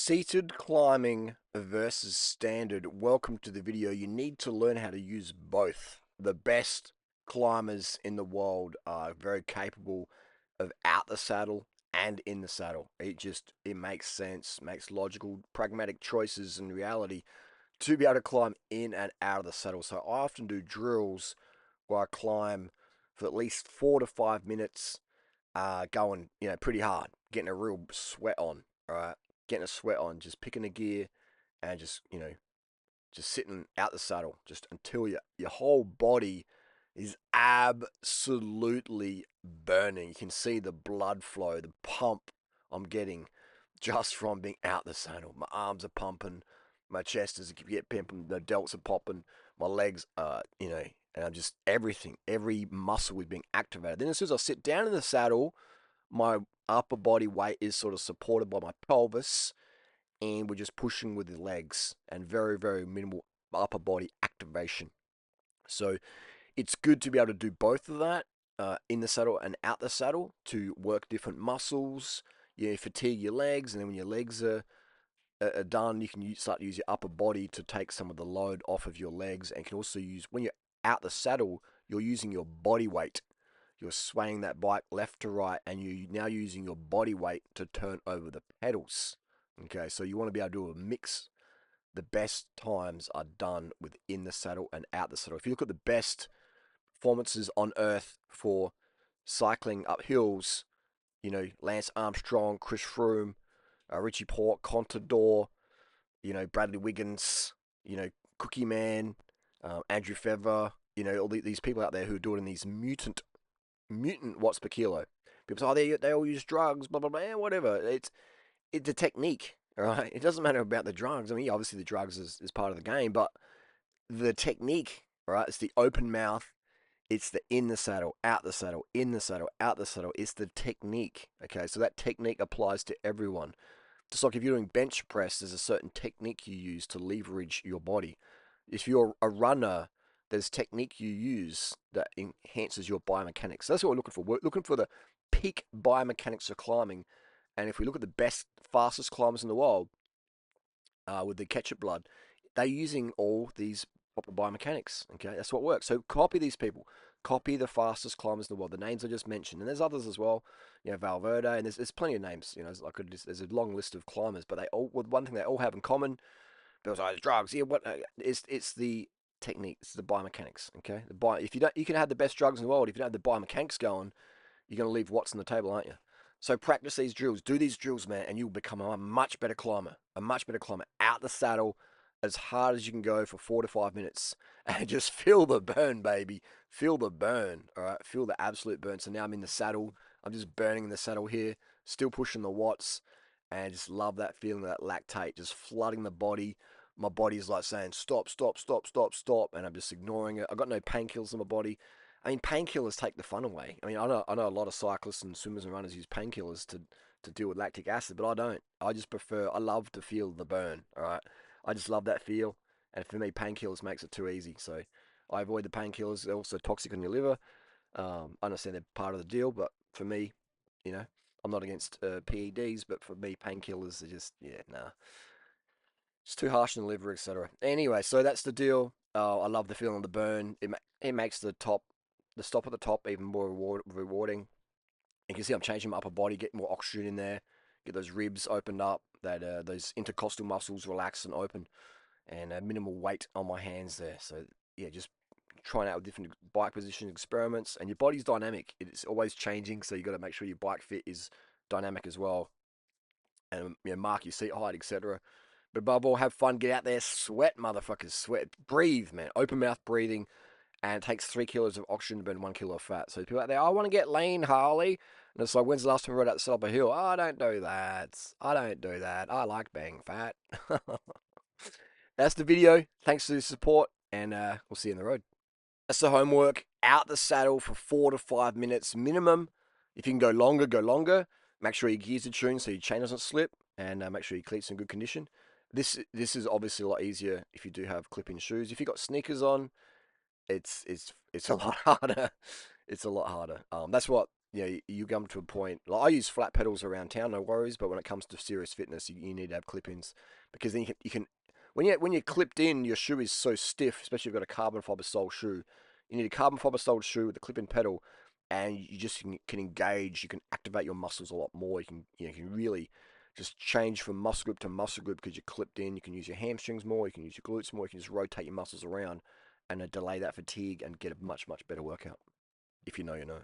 Seated climbing versus standard. Welcome to the video. You need to learn how to use both. The best climbers in the world are very capable of out the saddle and in the saddle. It makes sense, makes logical, pragmatic choices in reality to be able to climb in and out of the saddle. So I often do drills where I climb for at least 4 to 5 minutes, going, pretty hard, getting a real sweat on, right? Getting a sweat on, just picking a gear and just sitting out the saddle, just until your whole body is absolutely burning. You can see the blood flow, the pump I'm getting just from being out the saddle. My arms are pumping, my chest is get pumping, the delts are popping, my legs are, and I'm just every muscle is being activated. Then as soon as I sit down in the saddle, my upper body weight is sort of supported by my pelvis, and we're just pushing with the legs and very, very minimal upper body activation. So it's good to be able to do both of that, in the saddle and out the saddle, to work different muscles. You fatigue your legs, and then when your legs are done, you can start to use your upper body to take some of the load off of your legs, and can also use, when you're out the saddle, you're using your body weight. You're swaying that bike left to right, and you're now using your body weight to turn over the pedals. Okay, so you want to be able to do a mix. The best times are done within the saddle and out the saddle. If you look at the best performances on earth for cycling up hills, Lance Armstrong, Chris Froome, Richie Port, Contador, Bradley Wiggins, Cookie Man, Andrew Fever, all these people out there who are doing these mutant watts per kilo. People say, oh, they all use drugs, blah blah blah, whatever. It's a technique, all right? It doesn't matter about the drugs. I mean, obviously the drugs is part of the game, but the technique, right? It's the open mouth. It's the in the saddle, out the saddle, in the saddle, out the saddle. It's the technique, okay? So that technique applies to everyone. Just like if you're doing bench press, there's a certain technique you use to leverage your body. If you're a runner, there's technique you use that enhances your biomechanics. So that's what we're looking for. We're looking for the peak biomechanics of climbing. And if we look at the best, fastest climbers in the world, with the ketchup blood, they're using all these proper biomechanics. Okay, that's what works. So copy these people. Copy the fastest climbers in the world. The names I just mentioned, and there's others as well. Valverde, and there's plenty of names. There's a long list of climbers, but they all, with one thing they all have in common. People say, oh, drugs. Yeah, what? It's the technique. It's the biomechanics. Okay, if you can have the best drugs in the world, if you don't have the biomechanics going, you're going to leave what's on the table, aren't you? So practice these drills. Do these drills, man, and you'll become a much better climber. A much better climber. Out the saddle as hard as you can go for 4 to 5 minutes, and just feel the burn, baby. Feel the burn. All right, feel the absolute burn. So now I'm in the saddle. I'm just burning in the saddle here, still pushing the watts, and just love that feeling of that lactate just flooding the body. My body's like saying stop, stop, stop, stop, stop, and I'm just ignoring it. I've got no painkillers in my body. I mean, painkillers take the fun away. I mean, I know a lot of cyclists and swimmers and runners use painkillers to deal with lactic acid, but I don't. I just prefer. I love to feel the burn. All right, I just love that feel, and for me, painkillers makes it too easy. So I avoid the painkillers. They're also toxic on your liver. I understand they're part of the deal, but for me, I'm not against PEDs, but for me, painkillers are just, yeah, nah, it's too harsh on the liver, etc. Anyway, so that's the deal. I love the feeling of the burn. It makes the stop at the top even more rewarding. You can see I'm changing my upper body, get more oxygen in there, get those ribs opened up, that those intercostal muscles relax and open, and minimal weight on my hands there. So yeah, just trying out different bike position experiments, and your body's dynamic. It's always changing, so you got to make sure your bike fit is dynamic as well, and mark your seat height, etc. But above all, have fun, get out there, sweat, motherfuckers, sweat, breathe, man, open mouth breathing, and it takes 3 kilos of oxygen to burn 1 kilo of fat. So people out there, I want to get lean, Harley. And it's like, when's the last time I rode out the side of a hill? Oh, I don't do that. I don't do that. I like being fat. That's the video. Thanks for the support, and we'll see you on the road. That's the homework. Out the saddle for 4 to 5 minutes minimum. If you can go longer, go longer. Make sure your gears are tuned so your chain doesn't slip, and make sure your cleats are in good condition. This is obviously a lot easier if you do have clip-in shoes. If you've got sneakers on, it's a lot harder. It's a lot harder. That's what you come to a point. Like I use flat pedals around town, no worries. But when it comes to serious fitness, you need to have clip-ins because then you can when you're clipped in, your shoe is so stiff, especially if you've got a carbon fiber sole shoe. You need a carbon fiber sole shoe with a clip-in pedal, and you just can engage. You can activate your muscles a lot more. You can really just change from muscle group to muscle group because you're clipped in. You can use your hamstrings more. You can use your glutes more. You can just rotate your muscles around and delay that fatigue and get a much better workout. If you know, you know.